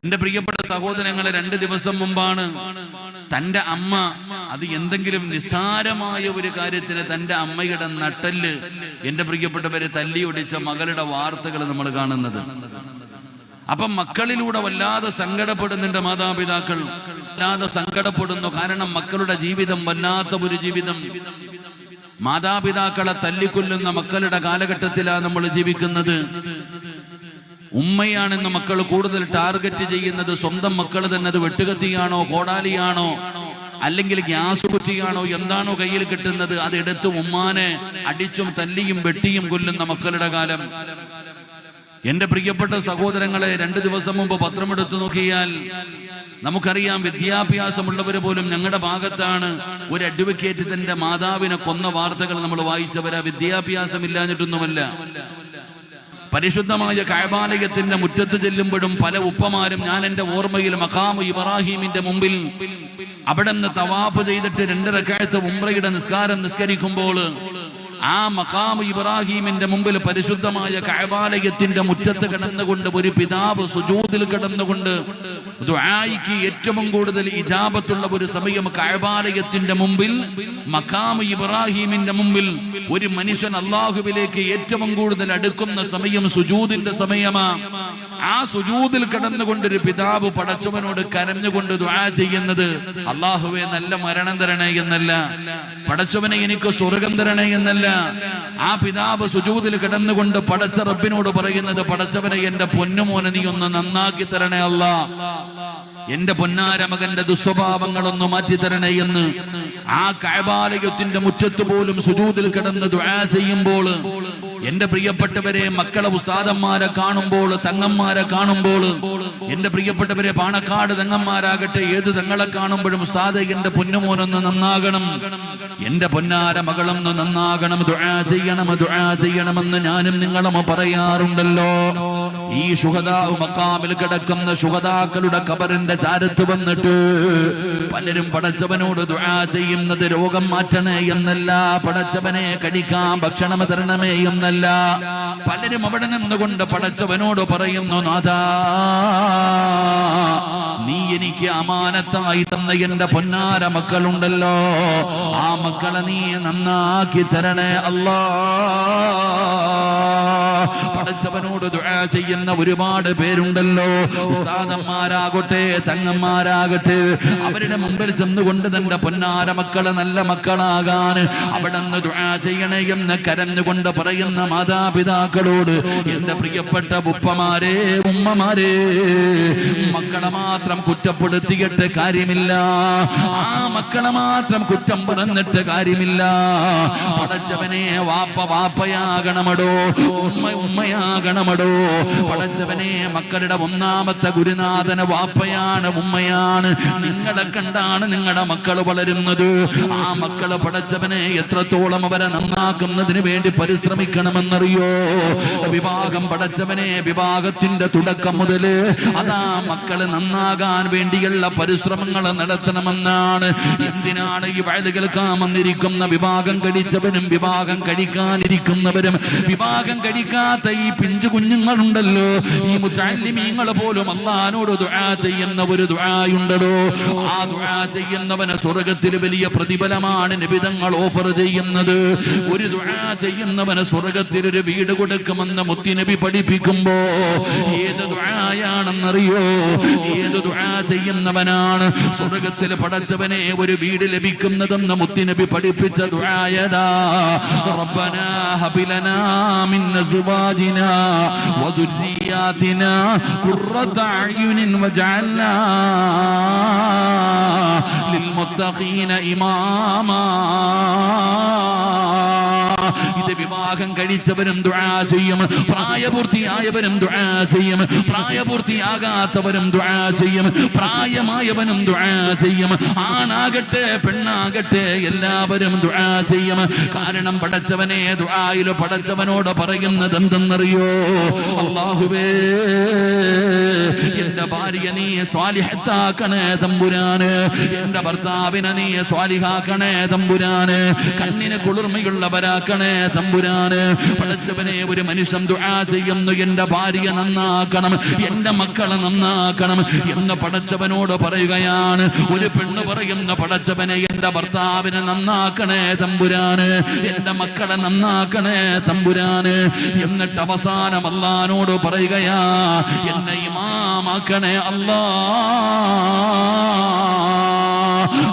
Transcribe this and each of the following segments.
എന്റെ പ്രിയപ്പെട്ട സഹോദരങ്ങളെ, 2 ദിവസം മുമ്പാണ് തന്റെ അമ്മ അത് എന്തെങ്കിലും നിസ്സാരമായ ഒരു കാര്യത്തിന് തന്റെ അമ്മയുടെ നട്ടല് എന്റെ പ്രിയപ്പെട്ടവരെ തല്ലിയൊടിച്ച മകളുടെ വാർത്തകൾ നമ്മൾ കാണുന്നത്. അപ്പം മക്കളിലൂടെ വല്ലാതെ സങ്കടപ്പെടുന്നുണ്ട് മാതാപിതാക്കൾ, വല്ലാതെ സങ്കടപ്പെടുന്നു. കാരണം മക്കളുടെ ജീവിതം വല്ലാത്ത ഒരു ജീവിതം. മാതാപിതാക്കളെ തല്ലിക്കൊല്ലുന്ന മക്കളുടെ കാലഘട്ടത്തിലാണ് നമ്മൾ ജീവിക്കുന്നത്. ഉമ്മയാണെന്ന് മക്കൾ കൂടുതൽ ടാർഗറ്റ് ചെയ്യുന്നത് സ്വന്തം മക്കൾ തന്നെ. അത് വെട്ടുകത്തിയാണോ, കോടാലിയാണോ, അല്ലെങ്കിൽ ഗ്യാസ് കുറ്റിയാണോ, എന്താണോ കയ്യിൽ കിട്ടുന്നത് അതെടുത്ത് ഉമ്മാനെ അടിച്ചും തല്ലിയും വെട്ടിയും കൊല്ലുന്ന മക്കളുടെ കാലം. എന്റെ പ്രിയപ്പെട്ട സഹോദരങ്ങളെ, 2 ദിവസം മുമ്പ് പത്രമെടുത്തു നോക്കിയാൽ നമുക്കറിയാം, വിദ്യാഭ്യാസമുള്ളവർ പോലും ഞങ്ങളുടെ ഭാഗത്താണ് ഒരു അഡ്വക്കേറ്റ് തന്റെ മാതാവിനെ കൊന്ന വാർത്തകൾ നമ്മൾ വായിച്ചവരാ. വിദ്യാഭ്യാസം ഇല്ലാഞ്ഞിട്ടൊന്നുമല്ല. പരിശുദ്ധമായ കഅബാലയത്തിന്റെ മുറ്റത്ത് ചെല്ലുമ്പോഴും പല ഉപ്പമാരും, ഞാൻ എന്റെ ഓർമ്മയിൽ മഖാം ഇബ്രാഹിമിന്റെ മുമ്പിൽ അവിടെ നിന്ന് തവാഫ് ചെയ്തിട്ട് 2 റക്അത്ത് ഉംറയുടെ നിസ്കാരം നിസ്കരിക്കുമ്പോൾ ആ മഖാം ഇബ്രാഹിമിന്റെ മുമ്പിൽ പരിശുദ്ധമായ കഅബാലയത്തിന്റെ മുറ്റത്ത് കിടന്നുകൊണ്ട് ഒരു പിതാവ് സുജൂദിൽ കിടന്നുകൊണ്ട് ദുആയിക്ക് ഏറ്റവും കൂടുതൽ ഇജാബത്തുള്ള ഒരു സമയം കഅബാലയത്തിന്റെ മുമ്പിൽ, മഖാം ഇബ്രാഹിമിന്റെ മുമ്പിൽ ഒരു മനുഷ്യൻ അല്ലാഹുവിലേക്ക് ഏറ്റവും കൂടുതൽ അടുക്കുന്ന സമയം സുജൂദിന്റെ സമയമാ. ആ സുജൂദിൽ കിടന്നുകൊണ്ടൊരു പിതാവ് പടച്ചവനോട് കരഞ്ഞുകൊണ്ട് ദുആ ചെയ്യുന്നത്, അല്ലാഹുവേ നല്ല മരണം തരണേ എന്നല്ല, പടച്ചവനെ എനിക്ക് സ്വർഗം തരണേ എന്നല്ല. ആ പിതാവ് സുജൂദിൽ കിടന്നുകൊണ്ട് പടച്ച റബ്ബിനോട് പറയുന്നത്, പടച്ചവനെ എന്റെ പൊന്നുമോനെ നീ ഒന്ന് നന്നാക്കി തരണേ അല്ലാ, എന്റെ പൊന്നാര മകന്റെ ദുസ്വഭാവങ്ങളൊന്ന് മാറ്റി തരണേ എന്ന്. ആ കഅബാലയത്തിന്റെ മുറ്റത്ത് പോലും സുജൂദിൽ കിടന്ന് ദുആ ചെയ്യുമ്പോൾ എന്റെ പ്രിയപ്പെട്ടവരെ, മക്കളെ ഉസ്താദന്മാരെ കാണുമ്പോൾ, തങ്ങന്മാരെ കാണുമ്പോൾ, എന്റെ പ്രിയപ്പെട്ടവരെ പാണക്കാട് തങ്ങന്മാരാകട്ടെ, ഏത് തങ്ങളെ കാണുമ്പോഴും ഉസ്താദെ എന്റെ പൊന്നുമോനൊന്ന് നന്നാകണം, എന്റെ പൊന്നാര മകളൊന്ന് നന്നാകണം, ദുആ ചെയ്യണം, ദുആ ചെയ്യണമെന്ന് ഞാനും നിങ്ങളും പറയാറുണ്ടല്ലോ. ഈ ശുഹദാ മഖാമിൽ കിടക്കുന്ന ശുഹദാക്കളുടെ ഖബറിന്റെ ചാരത്ത് വന്നിട്ട് പലരും പടച്ചവനോട് ദുആ ചെയ്യുന്നത് രോഗം മാറ്റണേ എന്നല്ല, പടച്ചവനെ കഴിക്കാൻ ഭക്ഷണം തരണമേ എന്നല്ല. പലരും അവിടെ നിന്നുകൊണ്ട് പടച്ചവനോട് പറയുന്നു, നാഥാ നീ എനിക്ക് അമാനത്തായി തന്ന എന്റെ പൊന്നാര മക്കളുണ്ടല്ലോ, ആ മക്കളെ നീ നന്നാക്കി തരണേ അല്ലാ. പടച്ചവനോട് ദുആ ചെയ്യുന്ന ഒരുപാട് പേരുണ്ടല്ലോ. ഉസ്താദന്മാരാകട്ടെ, തങ്ങന്മാരാകട്ടെ, അവരുടെ മുമ്പിൽ ചെന്നുകൊണ്ട് തന്റെ പൊന്നാര മക്കളെ നല്ല മക്കളാകാൻ അവിടെ നിന്ന് ദുആ ചെയ്യണേ എന്ന് കരഞ്ഞുകൊണ്ട് പറയുന്ന മാതാപിതാക്കളോട്, എന്റെ പ്രിയപ്പെട്ട ഉപ്പമാരെ, ഉമ്മമാരെ, മക്കളെ മാത്രം കുറ്റപ്പെടുത്തിയിട്ട് കാര്യമില്ല, ആ മക്കളെ മാത്രം കുറ്റം പറഞ്ഞിട്ട് കാര്യമില്ല. പടച്ചവനെ, വാപ്പ വാപ്പയാകണമടോ, ഉമ്മ ഉമ്മയാകണമടോ. പടച്ചവനെ, മക്കളുടെ ഒന്നാമത്തെ ഗുരുനാഥന് വാപ്പയാണ്, ഉമ്മയാണ്. നിങ്ങളെ കണ്ടാണ് നിങ്ങളുടെ മക്കൾ വളരുന്നത്. ആ മക്കള് പടച്ചവനെ എത്രത്തോളം അവരെ നന്നാക്കുന്നതിന് വേണ്ടി പരിശ്രമിക്കണമെന്നറിയോ? വിവാഹം പടച്ചവനെ, വിവാഹത്തിന്റെ തുടക്കം മുതല് അതാ മക്കള് നന്നാകാൻ വേണ്ടിയുള്ള പരിശ്രമങ്ങൾ നടത്തണമെന്നാണ്. എന്തിനാണ് ഈ വയത് കേൾക്കാൻ വന്നിരിക്കുന്ന വിവാഹം കഴിച്ചവനും വിവാഹം കഴിക്കാനിരിക്കുന്നവരും, വിവാഹം കഴിക്കാത്ത ഈ പിഞ്ചു കുഞ്ഞുങ്ങളുണ്ടല്ലോ, ഈ മുതഅല്ലിമീങ്ങൾ പോലും അല്ലാഹുവോട് ദുആ ചെയ്യുന്ന ഒരു ദുആയുണ്ടല്ലോ. ആ ദുആ ചെയ്യുന്നവന് സ്വർഗ്ഗത്തിൽ വലിയ പ്രതിഫലമാണ് നബിതങ്ങൾ ഓഫർ ചെയ്യുന്നത്. ഒരു ദുആ ചെയ്യുന്നവന് സ്വർഗ്ഗത്തിൽ ഒരു വീട് കൊടുക്കുമെന്ന് മുത്തുനബി പഠിപ്പിക്കുമ്പോ ഏത് ദുആയാണെന്നറിയോ? ഏത് ദുആ ചെയ്യുന്നവനാണ് സ്വർഗ്ഗത്തിൽ പടച്ചവനെ ഒരു വീട് ലഭിക്കുന്നതെന്ന് മുത്തുനബി പഠിപ്പിച്ച ദുആയതാ. റബ്ബനാ ഹബിലനാ മിൻ അസ്വാജിനാ വദുർരിയാതിനാ ഖുർറത അയുനിൻ വജഅൽനാ ലിൽമുത്തഖീന ഇമാമാ. ഇത് വിവാഹം കഴിച്ചവരും ദുആ ചെയ്യും, പ്രായപൂർത്തിയായവരും ദുആ ചെയ്യും, പ്രായപൂർത്തിയാകാത്തവരും ദുആ ചെയ്യും, പ്രായമായവനും ദുആ ചെയ്യും. ആണാകട്ടെ പെണ്ണാകട്ടെ എല്ലാവരും ദുആ ചെയ്യും. കാരണം പടച്ചവനെ, ദുആയില് പടച്ചവനോട് പറയുന്നത് എന്തെന്നറിയോ? അല്ലാഹുവേ, എന്റെ ഭാര്യ നീ സ്വാലിഹത്താക്കണേ തമ്പുരാന്, എന്റെ ഭർത്താവിനെ നീ സ്വാലിഹാക്കണേ തമ്പുരാന്, കണ്ണിന് കുളിർമയുള്ളവരാക്കണേ നന്നാക്കണേ തമ്പുരാന്. പടച്ചവനെ, ഒരു മനുഷ്യൻ ദുആ ചെയ്യുന്നു, എന്റെ ഭാര്യ നന്നാക്കണം, എന്റെ മക്കളെ നന്നാക്കണം എന്ന് പടച്ചവനോട് പറയുകയാണ്. ഒരു പെണ്ണ് പറയുന്ന, പടച്ചവനെ എന്റെ ഭർത്താവിനെ നന്നാക്കണേ തമ്പുരാന്, എന്റെ മക്കളെ നന്നാക്കണേ തമ്പുരാന്. എന്നിട്ട് അവസാനം അല്ലാഹുവോട് പറയുകയാ, എന്നെ ഇമാമാക്കണേ അല്ലാ.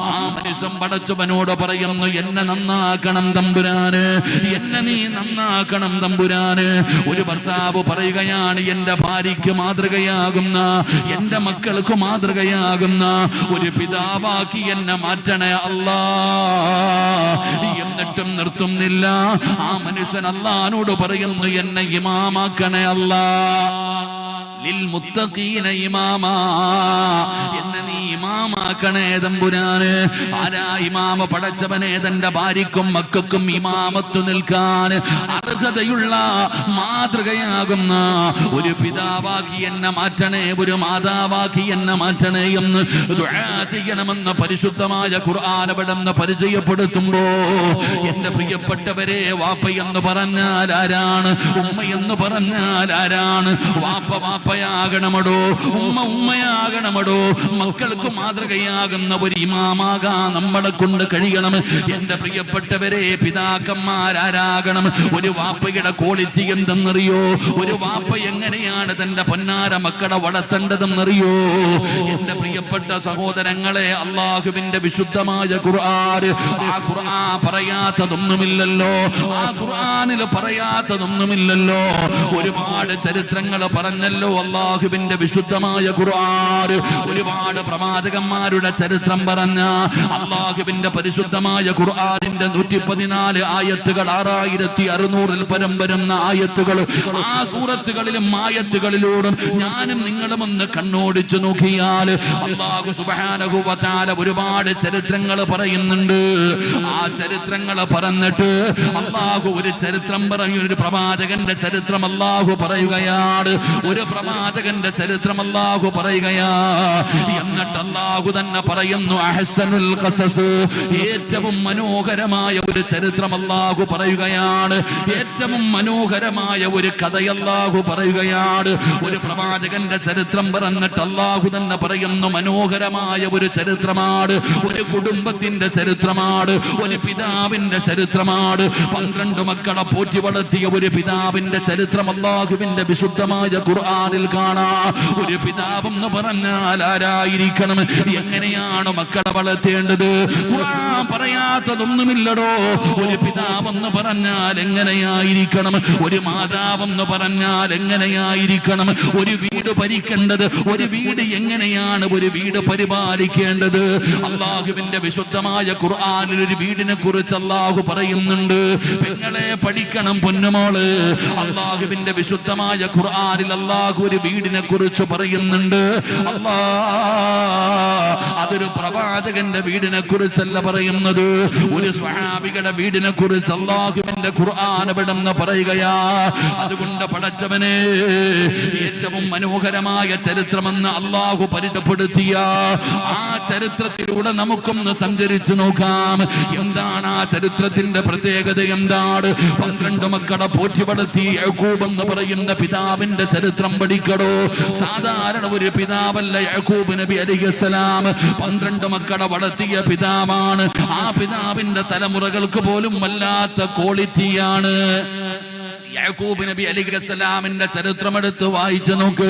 ആ മനുഷ്യൻ പടച്ചവനോട് പറയുന്നു, എന്നെ നന്നാക്കണം തമ്പുരാന്, എന്നെ നീ നന്നാക്കണം തമ്പുരാന്. ഒരു ഭർത്താവ് പറയുകയാണ്, എന്റെ ഭാര്യയ്ക്ക് മാതൃകയാകുന്ന, എന്റെ മക്കൾക്ക് മാതൃകയാകുന്ന ഒരു പിതാവാക്കി എന്നെ മാറ്റണേ അല്ലാ. എന്നിട്ടും നിർത്തുന്നില്ല. ആ മനുഷ്യൻ അല്ലാഹുവോട് പറയുന്നു, എന്നെ ഇമാമാക്കണേ അല്ലാ. ലിൽമുത്തഖീന ഇമാമാ, എന്നെ നീ ഇമാമാക്കണേ തമ്പുരാന്. ആരാ ഇമാമ? പടച്ചവനെ, തന്റെ ഭാര്യക്കും മക്കൾക്കും ഇമാമത്ത് നിൽക്കാൻ അർഹതയുള്ള മാതൃകയാകുന്ന ഒരു പിതാവാക്കി എന്നെ മാറ്റണേ, ഒരു മാതാവാക്കി എന്നെ മാറ്റണേ എന്ന് ദുആ ചെയ്യണമെന്ന് പരിശുദ്ധമായ ഖുർആൻ അവിടുന്ന് പരിചയപ്പെടുത്തുമ്പോ, എന്റെ പ്രിയപ്പെട്ടവരെ, വാപ്പ എന്ന് പറഞ്ഞാൽ ആരാണ്? ഉമ്മ എന്ന് പറഞ്ഞാൽ ആരാണ്? വാപ്പ വാപ്പയാകണമടോ, ഉമ്മ ഉമ്മയാകണമടോ. മക്കൾക്ക് മാതൃകയാകുന്ന ഒരു ഇമാമാകാൻ നമ്മളെ കൊണ്ട് കഴിയണം. എന്റെ പ്രിയപ്പെട്ടവരെ, പിതാക്കന്മാരാരാകണം? ഒരു വാപ്പയുടെ ക്വാളിറ്റി എന്തെന്നറിയോ? ഒരു വാപ്പ എങ്ങനെയാണ് തന്റെ പൊന്നാര മക്കളെ വളർത്തേണ്ടതെന്നറിയോ? എന്റെ പ്രിയപ്പെട്ട സഹോദരങ്ങളെ, അള്ളാഹുവിന്റെ വിശുദ്ധമായ ഖുർആൻ, ആ ഖുർആൻ പറയാത്തതൊന്നുമില്ലല്ലോ, ആ ഖുർആനിൽ പറയാത്തതൊന്നുമില്ലല്ലോ. ഒരുപാട് ചരിത്രങ്ങൾ പറഞ്ഞല്ലോ അള്ളാഹുവിന്റെ വിശുദ്ധമായ ഖുർആൻ. ഒരുപാട് പ്രവാചകന്മാരുടെ ചരിത്രം പറഞ്ഞ അള്ളാഹുവിന്റെ പരിശുദ്ധമായ ഖുർആനിന്റെ 114 ആയത്തുകൾ, 6600 പരം വരുന്ന ആയത്തുകൾ. ആ സൂറത്തുകളിലും ആയത്തുകളിലൂടെ ഞാനും നിങ്ങളും ഒന്ന് കണ്ണോടിച്ചു നോക്കിയാൽ അല്ലാഹു സുബ്ഹാനഹു വ തആല ഒരുപാട് ചരിത്രങ്ങൾ പറയുന്നുണ്ട്. ആ ചരിത്രങ്ങൾ പറഞ്ഞിട്ട് അല്ലാഹു ഒരു ചരിത്രം പറയും. ഒരു പ്രവാചകന്റെ ചരിത്രം അല്ലാഹു പറയുകയാണ്. ഒരു പ്രവാചകന്റെ ചരിത്രം അല്ലാഹു പറയുകയാ. എന്നിട്ട് അല്ലാഹു തന്നെ പറയുന്നു, അഹ്സനുൽ ഖസസ്, ഏറ്റവും മനോഹരമായ ഒരു ചരിത്രം അല്ലാഹു പറയുകയാണ്. ഏറ്റവും മനോഹരമായ ഒരു കഥ അല്ലാഹു പറയുകയാണ്. ഒരു പ്രവാചകന്റെ ചരിത്രം പറഞ്ഞിട്ട് അല്ലാഹു തന്നെ പറയുന്നു, മനോഹരമായ ഒരു ചരിത്രമാണ്, ഒരു കുടുംബത്തിന്റെ ചരിത്രമാണ്, ഒരു പിതാവിന്റെ ചരിത്രമാണ്. 12 മക്കളെ പോറ്റി വളർത്തിയ ഒരു പിതാവിന്റെ ചരിത്രം അല്ലാഹുവിന്റെ വിശുദ്ധമായ ഖുർആനിൽ കാണാം. ഒരു പിതാവെന്ന് പറഞ്ഞാൽ ആരായിരിക്കണം? എങ്ങനെയാണ് മക്കളെ വളർത്തേണ്ടത്? ഖുർആൻ പറയാത്തതൊന്നുമില്ലടോ. ഒരു പിതാവെന്ന് പറഞ്ഞാൽ എങ്ങനെയായിരിക്കണം? ഒരു മാതാവെന്ന് പറഞ്ഞാൽ എങ്ങനെയായിരിക്കണം? ഒരു വീട് ഭരിക്കേണ്ടത്, ഒരു വീട് എങ്ങനെയാണ് ഒരു വീട് പരിപാലിക്കേണ്ടത്? അള്ളാഹുവിന്റെ വിശുദ്ധമായ ഖുർആനിൽ ഒരു വീടിനെ കുറിച്ച് അള്ളാഹു പറയുന്നുണ്ട്. പെങ്ങളെ പഠിക്കണം പൊന്നുമോള്. അള്ളാഹുവിന്റെ വിശുദ്ധമായ ഖുർആനിൽ അള്ളാഹു ഒരു വീടിനെ കുറിച്ച് പറയുന്നുണ്ട്. അതൊരു പ്രവാചകന്റെ വീടിനെ കുറിച്ചല്ല പറയുന്നത്, ഒരു സ്വഹാബികളുടെ വീടിനെ കുറിച്ച് അള്ളാഹുവിന്റെ ഖുർആൻ അവിടുന്ന് പറയുകയാ. അതുകൊണ്ട് പടച്ചവനെ, ഏറ്റവും മനോഹരമായ ചരിത്രമെന്ന് അള്ളാഹു പരിചയപ്പെടുത്തിയ ആ ചരിത്രത്തിലൂടെ നമുക്കൊന്ന് സഞ്ചരിച്ചു നോക്കാം. എന്താണ് ആ ചരിത്രത്തിന്റെ പ്രത്യേകത? എന്താണ്? 12 മക്കളെ പോറ്റി വളർത്തി യാക്കൂബ് എന്ന് പറയുന്ന പിതാവിന്റെ ചരിത്രം പഠിക്കടോ. സാധാരണ ഒരു പിതാവല്ല യാക്കൂബ് നബി അലൈഹിസ്സലാം. 12 മക്കളെ വളർത്തിയ പിതാവാണ്. ആ പിതാവിന്റെ തലമുറകൾക്ക് പോലും വല്ലാത്ത ക്വാളിറ്റിയാണ്. യാക്കൂബ് നബി അലൈഹിസ്സലാമിന്റെ ചരിത്രം എടുത്ത് വായിച്ചു നോക്ക്.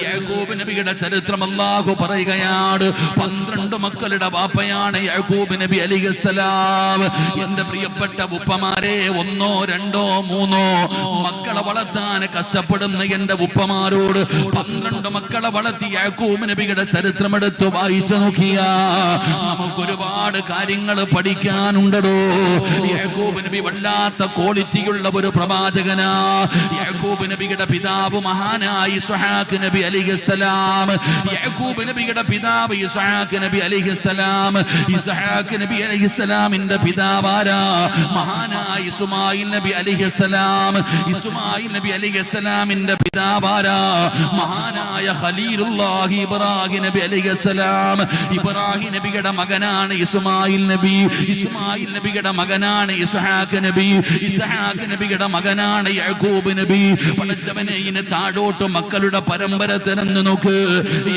യാക്കൂബ് നബിയുടെ ചരിത്രം അല്ലാഹു പറയുകയാണ്. 12 മക്കളുടെ വാപ്പയാണ് യാക്കൂബ് നബി അലൈഹിസ്സലാം. എന്റെ പ്രിയപ്പെട്ട ഉപ്പമാരെ, 1 2 3 മക്കളെ വളർത്താൻ കഷ്ടപ്പെടുന്ന എന്റെ ഉപ്പമാരോട് 12 മക്കളെ വളർത്തി യാക്കൂബ് നബിയുടെ ചരിത്രം എടുത്ത് വായിച്ചു നോക്കിയാ നമുക്ക് ഒരുപാട് കാര്യങ്ങൾ പഠിക്കാനുണ്ടോ. യാക്കൂബ് നബി വല്ലാത്ത ക്വാളിറ്റിയുള്ള ഒരു പ്രവാചകൻ. പ്രവാചകനാ. യാക്കൂബ് നബിയുടെ പിതാവ് മഹാനായ ഇസ്ഹാഖ് നബി അലൈഹിസ്സലാം. യാക്കൂബ് നബിയുടെ പിതാവ് ഇസ്ഹാഖ് നബി അലൈഹിസ്സലാം. ഇസ്ഹാഖ് നബി അലൈഹിസ്സലാമിന്റെ പിതാവാരാ? മഹാനായ ഇസ്മായിൽ നബി അലൈഹിസ്സലാം. ഇസ്മായിൽ നബി അലൈഹിസ്സലാമിന്റെ പിതാവാരാ? മഹാനായ ഖലീലുല്ലാഹി ഇബ്രാഹിം നബി അലൈഹിസ്സലാം. ഇബ്രാഹിം നബിയുടെ മകനാണ് ഇസ്മായിൽ നബി. ഇസ്മായിൽ നബിയുടെ മകനാണ് ഇസ്ഹാഖ് നബി. ഇസ്ഹാഖ് നബിയുടെ മകനാണ് യാക്കൂബ് നബി. പടച്ചവനെ ഇനി താഴോട്ട് മക്കളുടെ പരമ്പര തിരഞ്ഞു നോക്ക്.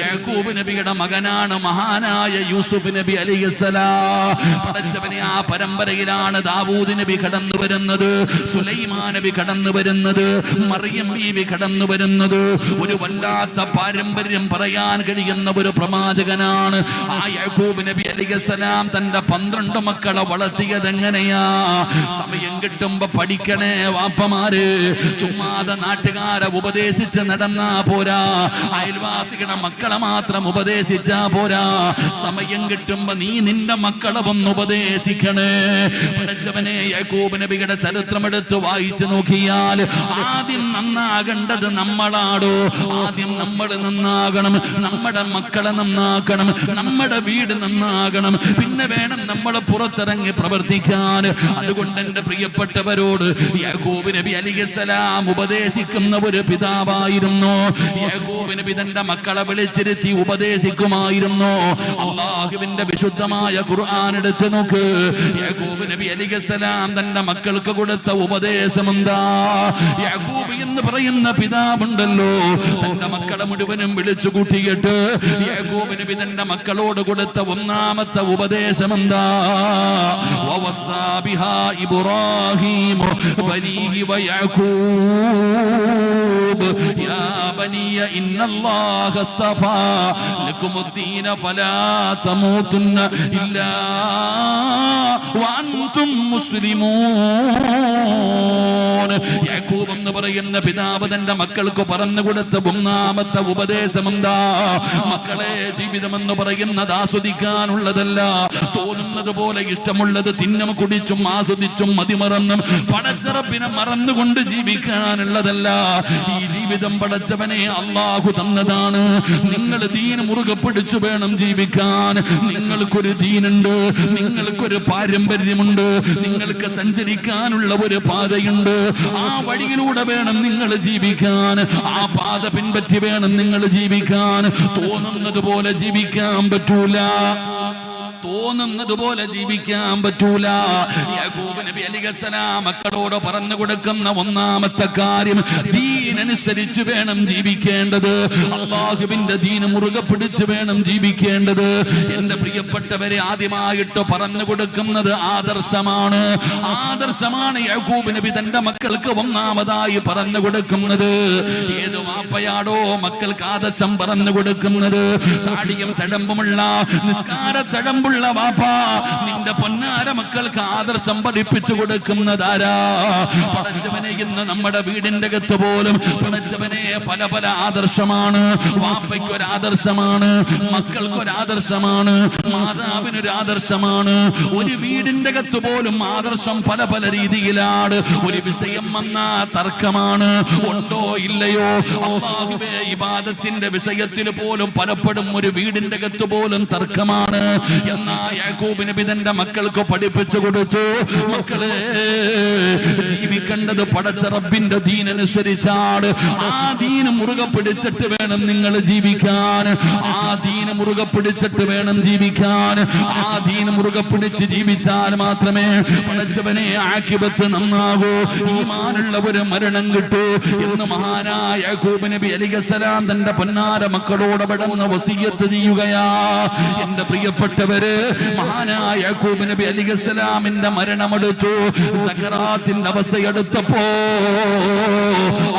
യാക്കൂബ് നബിയുടെ മകനാണ് മഹാനായ യൂസുഫ് നബി അലൈഹിസ്സലാം. പടച്ചവനെ ആ പരമ്പരയിലാണ് ദാവൂദ് നബി കടന്നു വരുന്നത്, സുലൈമാൻ നബി കടന്നു വരുന്നത്, മറിയം ബീവി കടന്നു വരുന്നത്. ഒരു വല്ലാത്ത പാരമ്പര്യം പറയാൻ കഴിയുന്ന ഒരു പ്രവാചകനാണ് ആ യാക്കൂബ് നബി അലൈഹിസ്സലാം. തന്റെ 12 മക്കളെ വളർത്തിയത് എങ്ങനെയാ? സമയം കിട്ടുമ്പോ പഠിക്കണേ വാപ്പമാര്. ചുമ്മാതെ നാട്ടുകാരെ ഉപദേശിച്ച് നടന്നാ പോരാ, അയൽവാസികളുടെ മക്കളെ മാത്രം ഉപദേശിച്ചാ പോരാ. സമയം കിട്ടുമ്പോ നീ നിന്റെ മക്കളെ ഒന്ന് ഉപദേശിക്കണേ. പഠിച്ചവനെ യാക്കൂബ് നബിയുടെ ചരിത്രം എടുത്ത് വായിച്ചു നോക്കിയാൽ ആദ്യം നന്നാകേണ്ടത് നമ്മളാടോ. ആദ്യം നമ്മൾ നന്നാകണം, നമ്മുടെ മക്കളെ നന്നാക്കണം, നമ്മുടെ വീട് നന്നാകണം, പിന്നെ വേണം നമ്മൾ പുറത്തിറങ്ങി പ്രവർത്തിക്കാൻ. അതുകൊണ്ട് എന്റെ പ്രിയപ്പെട്ടവരോട് യാക്കൂബ് നബി അലൈഹിസ്സലാം ഉപദേശിക്കുന്ന ഒരു പിതാവായിരുന്നു. യാക്കൂബ് നബി തന്റെ മക്കളെ വിളിച്ചിരുത്തി ഉപദേശിക്കുമായിരുന്നു. അല്ലാഹുവിന്റെ വിശുദ്ധമായ ഖുർആൻ എടുത്ത് നോക്ക്. യാക്കൂബ് നബി അലൈഹിസ്സലാം തന്റെ മക്കൾക്ക് കൊടുത്ത ഉപദേശം എന്താ? യാക്കൂബ് എന്ന് പറയുന്ന പിതാവുണ്ടല്ലോ, തന്റെ മക്കളെ മുഴുവനും വിളിച്ചു കൂട്ടിയിട്ട് യാക്കൂബ് നബി തന്റെ മക്കളോട് കൊടുത്ത ഒന്നാമത്തെ ഉപദേശം എന്താ? വവസ്സാ ബിഹാ ഇബ്രാഹീം ബനീഹി വയഅഖൂബ് യാ ബനിയ ഇന്നല്ലാഹ അസ്തഫാ ലകുമുദ്ദീന ഫലാ തമൂതുന്ന ഇല്ലാ വഅൻതും മുസ്ലിമൂൻ. യാക്കൂബ് എന്ന് പറയുന്ന പിതാവ് തന്റെ മക്കൾക്ക് പറഞ്ഞു കൊടുത്ത ഒന്നാമത്തെ ഉപദേശം എന്താ? മക്കളെ, ജീവിതം എന്ന് പറയുന്നത് ആസ്വദിക്കാനുള്ളതല്ല. തോന്നുന്നത് പോലെ ഇഷ്ടമുള്ളത് തിന്നും കുടിച്ചും ആസ്വദിച്ചും മതിമറന്നും പടച്ചറപ്പിനെ മറന്നുകൊണ്ട് ജീവിക്കാനുള്ളതല്ല. ഈ ജീവിതം പടച്ചവനെ അല്ലാഹു തന്നതാണ്. നിങ്ങൾ ദീൻ മുറുകെ പിടിച്ചു വേണം ജീവിക്കാൻ. നിങ്ങൾക്കൊരു ദീനുണ്ട്, നിങ്ങൾക്കൊരു പാരമ്പര്യമുണ്ട്, നിങ്ങൾക്ക് സഞ്ചരിക്കാനുള്ള ഒരു പാതയുണ്ട്. ആ വഴിയിലൂടെ വേണം നിങ്ങൾ ജീവിക്കാൻ. ആ പാത പിൻപറ്റി വേണം നിങ്ങൾ ജീവിക്കാൻ. തോന്നുന്നത് പോലെ ജീവിക്കാൻ പറ്റൂല, തോന്നുന്നത് പോലെ ജീവിക്കാൻ പറ്റൂല. യാക്കൂബ് നബി അലൈഹിസ്സലാം മക്കളോട് പറഞ്ഞു കൊടുക്കുന്ന ഒന്നാമത്തെ കാര്യം, ദീനനുസരിച്ച് വേണം ജീവിക്കേണ്ടത്. അല്ലാഹുവിന്റെ ദീന് മുറുകെ പിടിച്ച് വേണം ജീവിക്കേണ്ടത്. എന്റെ പ്രിയപ്പെട്ടവരെ, ആദ്യമായിട്ട് പറഞ്ഞു കൊടുക്കുന്നത് ആദർശമാണ്. ആദർശമാണ് യാക്കൂബ് നബി തന്റെ മക്കൾക്ക് ഒന്നാമതായി പറഞ്ഞു കൊടുക്കുന്നത്. ഏത് വാപ്പയാടോ മക്കൾക്ക് ആദർശം പറഞ്ഞു കൊടുക്കുന്നത്? താടിയും തഴമ്പുമുള്ള നിസ്കാര തഴമ്പുള്ള വാപ്പ നിന്റെ പൊന്നാര മക്കൾക്ക് ആദർശം പഠിപ്പിച്ചു കൊടുക്കുന്നതാരാ? പടച്ചവനെ, ഇന്ന് നമ്മുടെ വീടിന്റെ അകത്ത് പോലും പടച്ചവനെ പല പല ആദർശമാണ്. വാപ്പയ്ക്കൊരു ആദർശമാണ്, മക്കൾക്കൊരു ആദർശമാണ്, മാതാവിനൊരു ആദർശമാണ്. ഒരു വീടിന്റെ അകത്ത് പോലും ആദർശം പല പല രീതിയിലാണ്. ഒരു വിഷയം വന്നാ തർക്കമാണ്, ഉണ്ടോ ഇല്ലയോ. അല്ലാഹുവേ, ഇബാദത്തിന്റെ വിഷയത്തിൽ പോലും പലപ്പോഴും ഒരു വീടിന്റെ അകത്ത് പോലും തർക്കമാണ്. എന്നാ യാക്കൂബ് നബി തന്റെ മക്കൾക്ക് പഠിപ്പിച്ചു കൊടുത്തു, മക്കളെ, ജീവിക്കേണ്ടത് പടച്ച റബ്ബിന്റെ ദീനനുസരിച്ചാണ്. ആ ദീന് മുറുകെ പിടിച്ചിട്ട് വേണം നിങ്ങൾ ജീവിക്കാൻ. ആ ദീന് മുറുകെ പിടിച്ചിട്ട് വേണം ജീവിക്കാൻ. ആ ദീന് മുറുകെ പിടിച്ച് ജീവിച്ചാൽ മാത്രമേ പടച്ചവനെ ആഖിബത്ത് നന്നാകൂ, ഈമാനുള്ള ഒരു മരണം കിട്ടൂ എന്ന് മഹാനായ യാക്കൂബ് നബി അലൈഹിസ്സലാം തന്റെ പൊന്നാര മക്കളോട് അവിടുന്ന് വസിയ്യത്ത് ചെയ്യുകയാ. എന്റെ പ്രിയപ്പെട്ടവര്, മഹാനായ യാക്കൂബ് നബി അലൈഹിസ്സലാമിന്റെ മരണമെടുത്തു, സക്കറാത്തിന്റെ അവസ്ഥയെടുത്തപ്പോ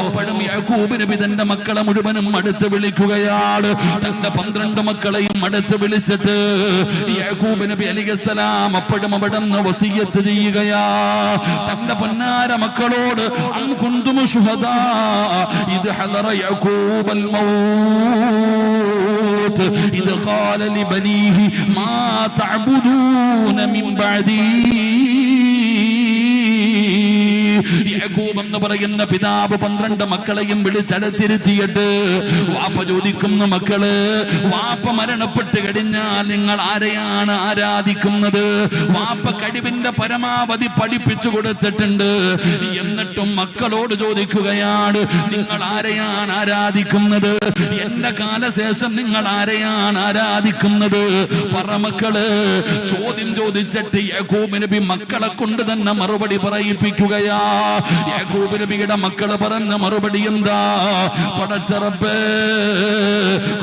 അപ്പോഴും യാക്കൂബ് നബി തന്റെ മക്കളെ മുഴുവനും അടുത്ത് വിളിക്കുകയാണ്. തന്റെ 12 മക്കളെയും അടുത്ത് വിളിച്ചിട്ട് യാക്കൂബ് നബി അലൈഹിസ്സലാം അപ്പോഴും അവിടുന്ന് വസിയ്യത്ത് ചെയ്യുകയാ. തന്റെ പൊന്നാര മക്കളോട്, അൻ കുന്തും ശുഹദാ ഇദ് ഹദറ യാക്കൂബൽ മൗത്ത് ഇദ് ഖാല ലിബനീഹി മാ തഅബുദൂന മിൻ ബഅദി. യഹൂബ് എന്ന് പറയുന്ന പിതാവ് 12 മക്കളെയും വിളിച്ചടുത്തിരുത്തിയിട്ട് വാപ്പ ചോദിക്കുന്നു, മക്കള്, വാപ്പ മരണപ്പെട്ട് കഴിഞ്ഞാൽ നിങ്ങൾ ആരെയാണ് ആരാധിക്കുന്നത്? വാപ്പ കഴിവിന്റെ പരമാവധി പഠിപ്പിച്ചു കൊടുത്തിട്ടുണ്ട്. എന്നിട്ടും മക്കളോട് ചോദിക്കുകയാണ്, നിങ്ങൾ ആരെയാണ് ആരാധിക്കുന്നത്? എന്റെ കാലശേഷം നിങ്ങൾ ആരെയാണ് ആരാധിക്കുന്നത്? പറമക്കള്. ചോദ്യം ചോദിച്ചിട്ട് യാക്കൂബ് നബി മക്കളെ കൊണ്ട് തന്നെ മറുപടി പറയിപ്പിക്കുകയാ. യാക്കൂബ് നബിയുടെ മക്കള് പറഞ്ഞ മറുപടി എന്താ? പടച്ച റബ്ബേ,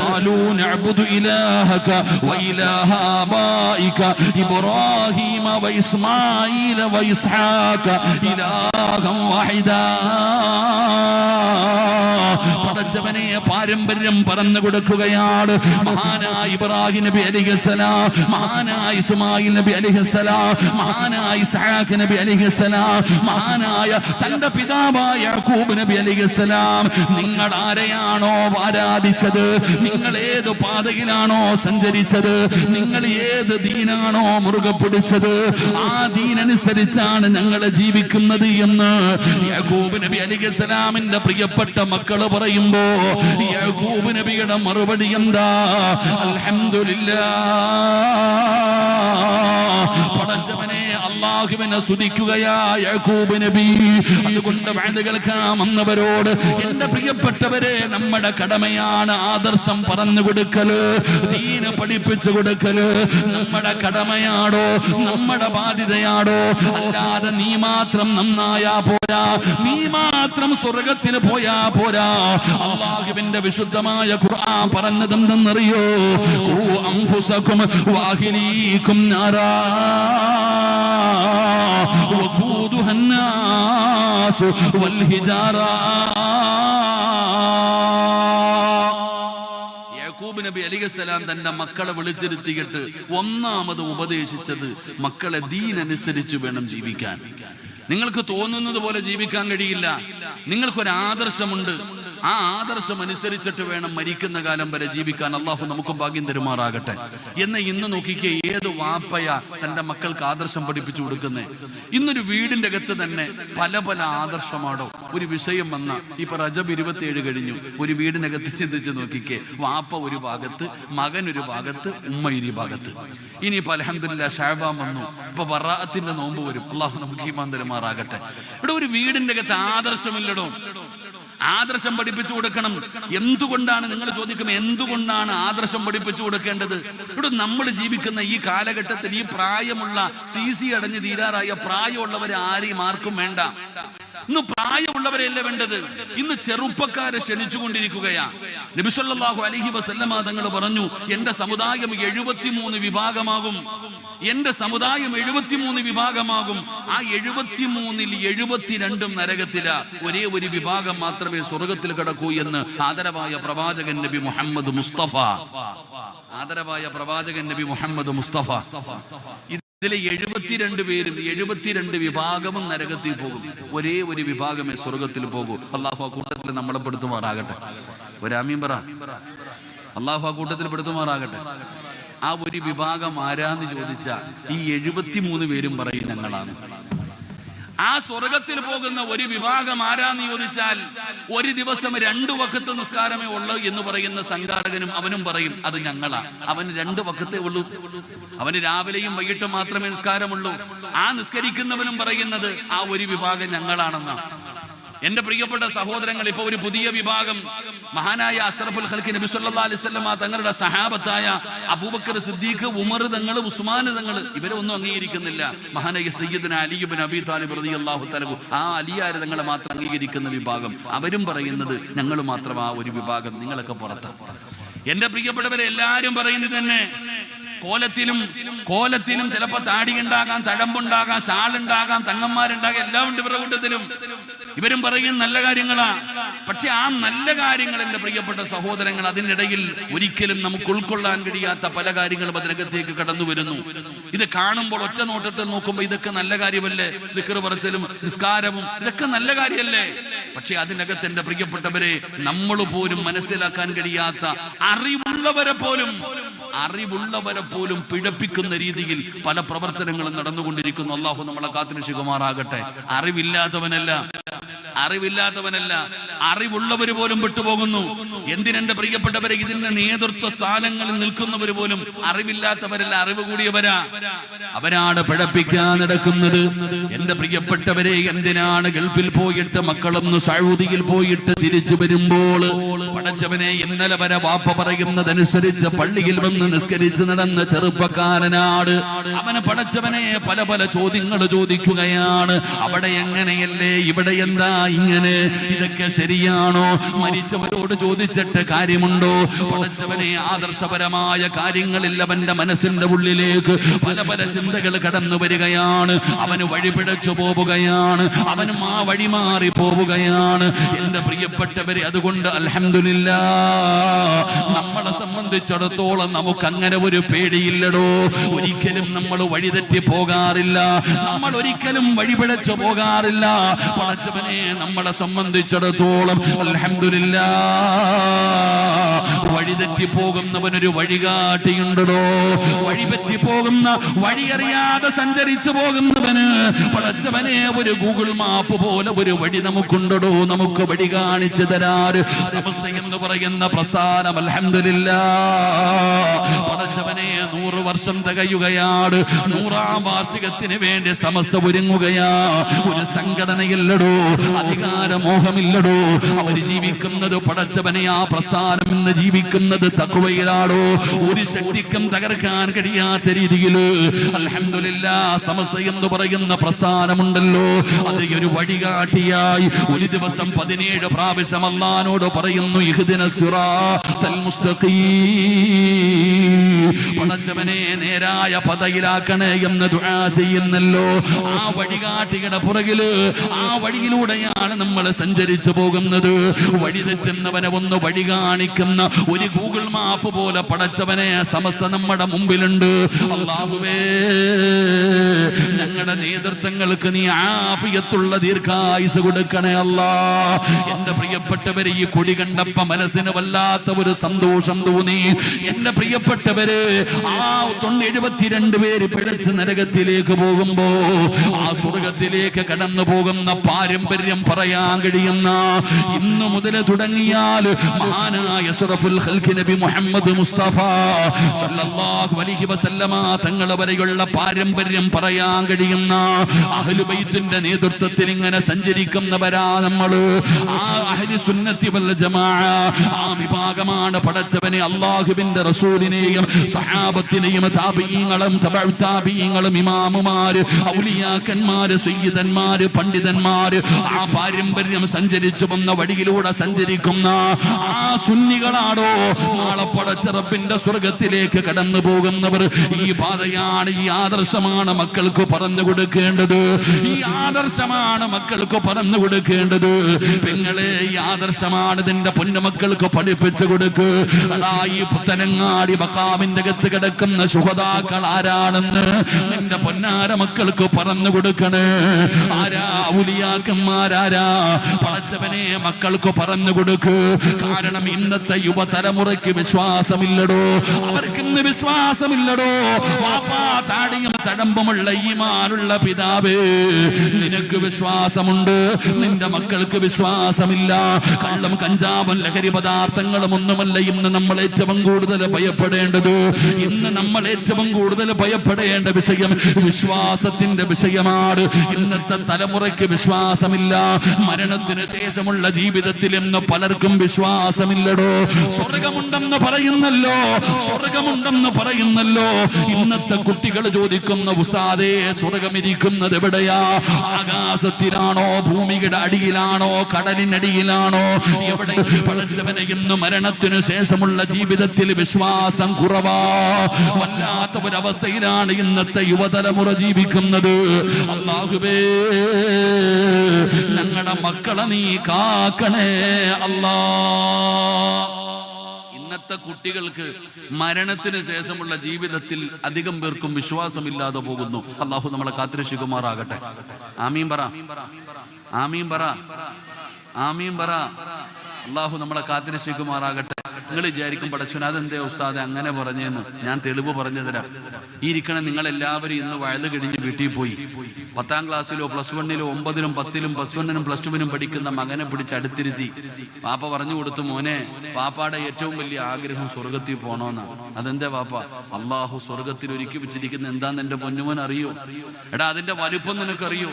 ഖാലൂ നഅ്ബുദു ഇലാഹക വഇലാഹ ആബായിക ഇബ്രാഹീമ വഇസ്മാഈല വഇസ്ഹാഖ ഇലാഹൻ വഹിദാ. പടച്ചവനെ പാരമ്പര്യം പറഞ്ഞു കൊടുക്കുകയാണ്. മഹാനായ ഇബ്രാഹിം നബി അലൈഹിസ്സലാം, മഹാനായ ഇസ്മായിൽ നബി അലൈഹിസ്സലാം, മഹാനായ ഇസ്ഹാഖ് നബി അലൈഹിസ്സലാം, മഹാനായ തന്റെ പിതാവായ യാക്കൂബ് നബി അലൈഹിസ്സലാം, നിങ്ങൾ ആരെയാണോ ആരാധിച്ചത്, നിങ്ങൾ ഏത് പാതയിലാണോ സഞ്ചരിച്ചത്, നിങ്ങൾ ഏത് ദീനാണോ മുറുകെ പിടിച്ചത്, ആ ദീനനുസരിച്ചാണ് ഞങ്ങൾ ജീവിക്കുന്നത് എന്ന് യാക്കൂബ് നബി അലൈഹിസ്സലാമിന്റെ പ്രിയപ്പെട്ട മക്കള് പറയുമ്പോ യാക്കൂബ് നബിയുടെ മറുപടി എന്താ? അൽഹംദുലില്ലാഹ്. പടച്ചവനെ അല്ലാഹുവിനെ സ്തുതിക്കുകയാ യാക്കൂബ് നബി. അതുകൊണ്ട് വഅദ് കേൾക്കാം എന്നവരോട്, എന്റെ പ്രിയപ്പെട്ടവരെ, നമ്മുടെ കടമയാണ് ആദർശം പറഞ്ഞു കൊടുക്കല്, ദീന് പഠിപ്പിച്ചു കൊടുക്കല്. നമ്മുടെ കടമയാണോ, നമ്മുടെ ബാധ്യതയാണോ? അല്ലാതെ നീ മാത്രം നന്നായാ പോരാ, നീ മാത്രം സ്വർഗത്തിന് പോയാ പോരാ. അല്ലാഹുവിന്റെ വിശുദ്ധമായ ഖുർആൻ പറഞ്ഞതെന്തെന്നറിയോ? ഖൂ അൻഫുസകും വഅഹ്ലീകും നാരാ വഖൂദുഹ അന്നാസ് വൽ ഹിജാറാ. യാക്കൂബ് നബി അലൈഹിസ്സലാം തന്റെ മക്കളെ വിളിച്ചിരുത്തിയിട്ട് ഒന്നാമത് ഉപദേശിച്ചത്, മക്കളെ ദീനനുസരിച്ച് വേണം ജീവിക്കാൻ. നിങ്ങൾക്ക് തോന്നുന്നത് പോലെ ജീവിക്കാൻ കഴിയില്ല. നിങ്ങൾക്കൊരു ആദർശമുണ്ട്, ആ ആദർശം അനുസരിച്ചിട്ട് വേണം മരിക്കുന്ന കാലം വരെ ജീവിക്കാൻ. അള്ളാഹു നമുക്ക് ഭാഗ്യം തരുമാറാകട്ടെ. എന്ന് ഇന്ന് നോക്കിക്കേ, ഏത് വാപ്പയാ തന്റെ മക്കൾക്ക് ആദർശം പഠിപ്പിച്ചു കൊടുക്കുന്നത്? ഇന്നൊരു വീടിന്റെ അകത്ത് തന്നെ പല പല ആദർശമാണോ. ഒരു വിഷയം വന്ന ഇപ്പൊ റജബ് 27 കഴിഞ്ഞു, ഒരു വീടിനകത്ത് ചിന്തിച്ച് നോക്കിക്കേ, വാപ്പ ഒരു ഭാഗത്ത്, മകൻ ഒരു ഭാഗത്ത്, ഉമ്മ ഇരു ഭാഗത്ത്. ഇനി ഇപ്പൊ അൽഹംദുലില്ലാഹ് ശഅബാൻ വന്നു, ഇപ്പൊ ബറാഅത്തിന്റെ നോമ്പ് വരും. അള്ളാഹു നമുക്ക് ഈമാൻ തരുമാറാകട്ടെ. ഇവിടെ ഒരു വീടിന്റെ അകത്ത് ആദർശമില്ലടോ. ആദർശം പഠിപ്പിച്ചു കൊടുക്കണം. എന്തുകൊണ്ടാണ് നിങ്ങൾ ചോദിക്കും, എന്തുകൊണ്ടാണ് ആദർശം പഠിപ്പിച്ചു കൊടുക്കേണ്ടത്? ഇവിടെ നമ്മൾ ജീവിക്കുന്ന ഈ കാലഘട്ടത്തിൽ ഈ പ്രായമുള്ള CC അടഞ്ഞ് തീരാറായ പ്രായമുള്ളവരെ ആരെയും ആർക്കും വേണ്ട. ഇന്ന് പ്രായമുള്ളവരെയല്ല വേണ്ടത്, ഇന്ന് ചെറുപ്പക്കാരെ ക്ഷണിച്ചുകൊണ്ടിരിക്കുകയാ. നബി സല്ലല്ലാഹു അലൈഹി വസല്ലമ തങ്ങൾ പറഞ്ഞു, എന്റെ സമുദായം 73 വിഭാഗമാകും. എന്റെ സമുദായം 73 വിഭാഗമാകും. ആ 73-ൽ 72 നരകത്തിലാ. ഒരേ ഒരു വിഭാഗം മാത്രമേ സ്വർഗത്തിൽ കിടക്കൂ എന്ന് ആദരവായ പ്രവാചകൻ നബി മുഹമ്മദ് മുസ്തഫ. ആദരവായ പ്രവാചകൻ നബി മുഹമ്മദ് മുസ്തഫ. ഇതിലെ 72 പേരും 72 വിഭാഗവും നരകത്തിൽ പോകും. ഒരേ ഒരു വിഭാഗമേ സ്വർഗത്തിൽ പോകൂ. അള്ളാഹു ആ കൂട്ടത്തിൽ നമ്മളെ പെടുത്തുമാറാകട്ടെ. ഒരാമീൻ പറ. അള്ളാഹു ആ കൂട്ടത്തിൽ പെടുത്തുമാറാകട്ടെ. ആ ഒരു വിഭാഗം ആരാന്ന് ചോദിച്ച ഈ 73 പേരും പറയും ഞങ്ങളാണ്. ആ സ്വർഗത്തിൽ പോകുന്ന ഒരു വിഭാഗം ആരാന്ന് ചോദിച്ചാൽ ഒരു ദിവസം 2 വഖത്ത് നിസ്കാരമേ ഉള്ളൂ എന്ന് പറയുന്ന സംഘാടകനും അവനും പറയും അത് ഞങ്ങളാ. അവന് 2 വഖത്തേ ഉള്ളൂ, അവന് രാവിലെയും വൈകിട്ടും മാത്രമേ നിസ്കാരമുള്ളൂ. ആ നിസ്കരിക്കുന്നവനും പറയുന്നത് ആ ഒരു വിഭാഗം ഞങ്ങളാണെന്നാണ്. എന്റെ പ്രിയപ്പെട്ട സഹോദരങ്ങൾ, ഇപ്പൊ ഒരു പുതിയ വിഭാഗം മഹാനായ അഷ്റഫുൽ ഖൽഖ് നബി സല്ലല്ലാഹു അലൈഹി വസല്ലം തങ്ങളുടെ സഹാബത്തായ അബൂബക്കർ സിദ്ദീഖ്, ഉമർ തങ്ങൾ, ഉസ്മാൻ തങ്ങൾ, ഇവരെ ഒന്നും അംഗീകരിക്കുന്നില്ല. മഹാനായ സയ്യിദുനാ അലി ഇബ്നു അബീ താലിബ് റളിയല്ലാഹു തആല ആ അലിയാരെ തങ്ങളെ മാത്രം അംഗീകരിക്കുന്ന വിഭാഗം, അവരും പറയുന്നത് ഞങ്ങൾ മാത്രം ആ ഒരു വിഭാഗം, നിങ്ങളൊക്കെ പുറത്താണ്. എന്റെ പ്രിയപ്പെട്ടവരെ, എല്ലാരും പറയുന്നത് തന്നെ കോലത്തിലും ചിലപ്പോ താടിയുണ്ടാകാം, തഴമ്പുണ്ടാകാം, ഷാളുണ്ടാകാം, തങ്ങന്മാരുണ്ടാകാം, എല്ലാം ഉണ്ട് ഇവരുടെ കൂട്ടത്തിലും. ഇവരും പറയും നല്ല കാര്യങ്ങളാ. പക്ഷെ ആ നല്ല കാര്യങ്ങൾ എന്റെ പ്രിയപ്പെട്ട സഹോദരങ്ങൾ, അതിനിടയിൽ ഒരിക്കലും നമുക്ക് ഉൾക്കൊള്ളാൻ കഴിയാത്ത പല കാര്യങ്ങളും അതിനകത്തേക്ക് കടന്നു വരുന്നു. ഇത് കാണുമ്പോൾ ഒറ്റ നോട്ടത്തിൽ നോക്കുമ്പോൾ ഇതൊക്കെ നല്ല കാര്യമല്ലേ, ദിക്ർ പറച്ചിലും നിസ്കാരവും ഇതൊക്കെ നല്ല കാര്യമല്ലേ? പക്ഷെ അതിനകത്ത് എന്റെ പ്രിയപ്പെട്ടവരെ, നമ്മൾ പോലും മനസ്സിലാക്കാൻ കഴിയാത്ത, അറിവുള്ളവരെ പോലും അറിവുള്ളവരെ പോലും പിഴപ്പിക്കുന്ന രീതിയിൽ പല പ്രവർത്തനങ്ങളും നടന്നുകൊണ്ടിരിക്കുന്നു. അള്ളാഹു നമ്മളെ കാത്തുരക്ഷിക്കുമാറാകട്ടെ. അറിവില്ലാത്തവനല്ല, അറിവുള്ളവർ പോലും വിട്ടുപോകുന്നു. എന്തിനെന്റെ പ്രിയപ്പെട്ടവരെ, ഇതിന്റെ നേതൃത്വ സ്ഥാനങ്ങളിൽ നിൽക്കുന്നവർ പോലും അറിവില്ലാത്തവരല്ല, അറിവ് കൂടിയവരാ. അവരാണ് പിഴപ്പിക്കാൻ നടക്കുന്നത്. എന്റെ പ്രിയപ്പെട്ടവരെ, എന്തിനാണ് ഗൾഫിൽ പോയിട്ട് മക്കളൊന്ന് സൗദിയിൽ പോയിട്ട് തിരിച്ചു വരുമ്പോൾ പടച്ചവനെ, ഇന്നലെ വരെ വാപ്പ പറയുന്നതനുസരിച്ച് പള്ളിയിൽ വന്ന് നിസ്കരിച്ച് നടന്ന ചെറുപ്പക്കാരനാണ്. അവന് പടച്ചവനെ പല പല ചോദ്യങ്ങൾ ചോദിക്കുകയാണ്. അവിടെ എങ്ങനെയല്ലേ, ഇവിടെ എന്താ ഇങ്ങനെ, ഇതൊക്കെ ശരിയാണോ, മരിച്ചവരോട് ചോദിച്ചിട്ട് കാര്യമുണ്ടോ? പടച്ചവനെ, ആദർശപരമായ കാര്യങ്ങളിൽ അവന്റെ മനസ്സിന്റെ ഉള്ളിലേക്ക് പല പല ചിന്തകൾ കടന്നു വരികയാണ്. അവന് വഴിപിഴച്ചു പോവുകയാണ്, അവനും ആ വഴി മാറി പോവുകയാണ്. എന്റെ പ്രിയപ്പെട്ടവരെ, അതുകൊണ്ട് അൽഹംദുലില്ലാഹ് നമ്മളെ സംബന്ധിച്ചിടത്തോളം നമുക്ക് അങ്ങനെ ഒരു പേടിയില്ലടോ. ഒരിക്കലും നമ്മൾ വഴിതെറ്റി പോകാറില്ല, നമ്മൾ ഒരിക്കലും വഴിപിഴച്ചു പോകാറില്ല. പടച്ചവനെ, നമ്മളെ സംബന്ധിച്ചിടത്തോളം അൽഹംദുലില്ലാഹ് വഴിതെറ്റി പോകുന്നവനൊരു വഴികാട്ടിയുണ്ടോ. വഴിപറ്റി പോകുന്ന, വഴിയറിയാതെ സഞ്ചരിച്ചു പോകുന്നവന് പടച്ചവനെ ഒരു ഗൂഗിൾ മാപ്പ് പോലെ ഒരു വഴി നമുക്കുണ്ടോ. നമുക്ക് വഴി കാണിച്ചു തരാറ് സമസ്ത എന്ന് പറയുന്ന പ്രസ്ഥാനം അൽഹംദുലില്ലാഹ് പടച്ചവനെ 100 വർഷം തികയുകയാണ്. 100ാം വാർഷികത്തിന് വേണ്ടി സമസ്ത ഒരുങ്ങുകയാ. ഒരു സംഘടനയില്ലടോ, അധികാരമോഹമില്ലടോ. അവർ ജീവിക്കുന്നത് പടച്ചവനെ, ആ പ്രസ്ഥാനം ഇന്ന് ജീവിക്കുന്നത് തഖ്വയിലാണോ. ഒരു ശക്തിക്കും തകർക്കാൻ കഴിയാത്ത രീതിയിൽ അൽഹംദുലില്ലാഹ് സമസ്ത എന്ന് പറയുന്ന പ്രസ്ഥാനമുണ്ടല്ലോ. അത് ഒരു വഴികാട്ടിയായി ഒരു ദിവസം 17 പ്രാവശ്യം അല്ലാഹുവോട് പറയുന്നു, ഇഹ്ദിനസ് സിറാത്തൽ മുസ്തഖീം, പടച്ചവനെ നേരായ പദയിലാക്കണേ എന്ന് ദുആ ചെയ്യുന്നല്ലോ. ആ വഴികാട്ടിയുടെ പുറകില്, ആ വഴിയിലൂടെയാണ് നമ്മൾ സഞ്ചരിച്ചു പോകുന്നത്. വഴി തെറ്റുന്നവനെ ഒന്ന് വഴി കാണിക്കുന്ന ഒരു ഗൂഗിൾ മാപ്പ് പോലെ പടച്ചവനെ സമസ്ത നമ്മുടെ മുമ്പിലുണ്ട്. അല്ലാഹുവേ, ഞങ്ങളുടെ നേതൃത്വങ്ങൾക്ക് നീ ആഫിയത്തുള്ള ദീർഘായുസ് കൊടുക്കണേ അല്ലാ. എന്റെ പ്രിയപ്പെട്ടവരെ, ഈ കൊടി കണ്ടപ്പോ മനസ്സിന് വല്ലാത്ത ഒരു സന്തോഷം തോന്നി. എന്റെ പ്രിയപ്പെട്ടവര്, ആ 72 പേര് പിഴച്ച് നരകത്തിലേക്ക് പോകുമ്പോ ആ സ്വർഗത്തിലേക്ക് കടന്നു പോകുന്ന പാരമ്പര്യം പറയാൻ കഴിയുന്ന, ഇന്നു മുതൽ തുടങ്ങിയാൽ മഹാനായ അഷ്റഫുൽ ഖൽഖ് നബി മുഹമ്മദ് മുസ്തഫ സല്ലല്ലാഹു അലൈഹി വസല്ലമ തങ്ങളെ വരെയുള്ള പാരമ്പര്യം പറയാൻ കഴിയുന്ന അഹ്ലു ബൈത്തിന്റെ നേതൃത്വത്തിൽ ഇങ്ങനെ സഞ്ചരിക്കുന്നവരാ നമ്മള്. ആ അഹ്ലി സുന്നത്തി വൽ ജമാഅ, ആ വിഭാഗമാണ് പടച്ചവനെ അല്ലാഹുവിന്റെ റസൂലിനെയും സഹാബത്തിനെയും താബിഈങ്ങളും തബഉ താബിഈങ്ങളും ഇമാമുമാര്, ഔലിയാക്കന്മാര്, സയ്യിദന്മാര്, പണ്ഡിതന്മാര്, ആ പാരമ്പര്യം സഞ്ചരിച്ചു വന്ന വഴിയിലൂടെ സഞ്ചരിക്കുന്ന ആ സുന്നികളാണോ നാളെ പടച്ച റബ്ബിന്റെ സ്വർഗത്തിലേക്ക് കടന്നു പോകുന്നവർ. ഈ പാതയാണ്, ഈ ആദർശമാണ് മക്കൾക്ക് പറഞ്ഞു കൊടുക്കേണ്ടത്. ഈ ആദർശമാണ് മക്കൾക്ക് പറഞ്ഞു കൊടുക്കേണ്ടത്. പെങ്ങളെ, ഈ ആദർശമാണ് നിന്റെ പൊന്നുമക്കൾക്ക് പഠിപ്പിച്ചു കൊടുക്ക്. ഈ പുത്തനങ്ങാടി മഖാമിന്റെ അകത്ത് കിടക്കുന്ന ശുഹദാക്കൾ ആരാണെന്ന് നിന്റെ പൊന്നാര മക്കൾക്ക് പറഞ്ഞു കൊടുക്കണേ. ആരാ ഔലിയാക്കന്മാരാരാ, പടച്ചവനെ മക്കൾക്ക് പറഞ്ഞു കൊടുക്ക്. കാരണം ഇന്നത്തെ യുവതലമുറയ്ക്ക് വിശ്വാസമില്ലടോ, അവർക്കിന്ന് വിശ്വാസമില്ലടോ. വാപ്പാ താടിയും തഴമ്പുമുള്ള ഈമാനുള്ള പിതാവേ, നിനക്ക് വിശ്വാസമുണ്ട്, നിന്റെ മക്കൾക്ക് വിശ്വാസമില്ല. കള്ളം, കഞ്ചാവും, ലഹരി പദാർത്ഥങ്ങളും ഒന്നുമല്ല ഇന്ന് നമ്മൾ ഏറ്റവും കൂടുതൽ ഭയപ്പെടേണ്ടത്. ഇന്ന് നമ്മൾ ഏറ്റവും കൂടുതൽ ഭയപ്പെടേണ്ട വിഷയം വിശ്വാസത്തിന്റെ വിഷയമാണ്. ഇന്നത്തെ തലമുറയ്ക്ക് വിശ്വാസമില്ല. മരണത്തിന് ശേഷമുള്ള ജീവിതത്തിൽ ഇന്ന് പലർക്കും വിശ്വാസമില്ലടോ. സ്വർഗമുണ്ടെന്ന് പറയുന്നല്ലോ, സ്വർഗമുണ്ടെന്ന് പറയുന്നല്ലോ. ഇന്നത്തെ കുട്ടികൾ ചോദിക്കുന്ന, ഉസ്താദേ സ്വർഗമിരിക്കുന്നത് എവിടെയാ? ആകാശത്തിലാണോ, ഭൂമിയുടെ അടിയിലാണോ, കടലിനടിയിലാണോ, എവിടെ? പടച്ചവനെ, ഇന്ന് മരണത്തിനു ശേഷമുള്ള ജീവിതത്തിൽ വിശ്വാസം കുറവാ. വല്ലാത്ത ഒരവസ്ഥയിലാണ് ഇന്നത്തെ യുവതലമുറ ജീവിക്കുന്നത്. അല്ലാഹുവേ, ഞങ്ങളുടെ മക്കളെ നീ കാക്കണേ അല്ലാ. ഇന്നത്തെ കുട്ടികൾക്ക് മരണത്തിന് ശേഷമുള്ള ജീവിതത്തിൽ അധികം പേർക്കും വിശ്വാസമില്ലാതെ പോകുന്നു. അല്ലാഹു നമ്മളെ കാത്തുരക്ഷിക്കുമാറാകട്ടെ. ആമീൻ പറ, ആമീൻ പറ, ആമീൻ പറ. അല്ലാഹു നമ്മളെ കാത്തുരക്ഷിക്കുമാറാകട്ടെ. നിങ്ങൾ വിചാരിക്കും പടച്ചോൻ അതെന്തേ ഉസ്താദെ അങ്ങനെ പറഞ്ഞെന്ന്. ഞാൻ തെളിവ് പറഞ്ഞു തരാം. ഈ ഇരിക്കണ നിങ്ങളെല്ലാവരും ഇന്ന് വഴുത് കഴിഞ്ഞ് വീട്ടിൽ പോയി 10ാം ക്ലാസ്സിലോ +1-ലോ 9-ലും 10-ലും +1-നും +2-നും പഠിക്കുന്ന മകനെ പിടിച്ച് അടുത്തിരുത്തി പാപ്പ പറഞ്ഞു കൊടുത്തു, മോനെ പാപ്പാടെ ഏറ്റവും വലിയ ആഗ്രഹം സ്വർഗത്തിൽ പോകണമെന്നാണ്. അതെന്താ പാപ്പ? അള്ളാഹു സ്വർഗത്തിൽ ഒരുക്കി വെച്ചിരിക്കുന്ന എന്താന്ന് എന്റെ പൊന്നുമോൻ അറിയോ? എടാ അതിന്റെ വലുപ്പം നിനക്കറിയോ?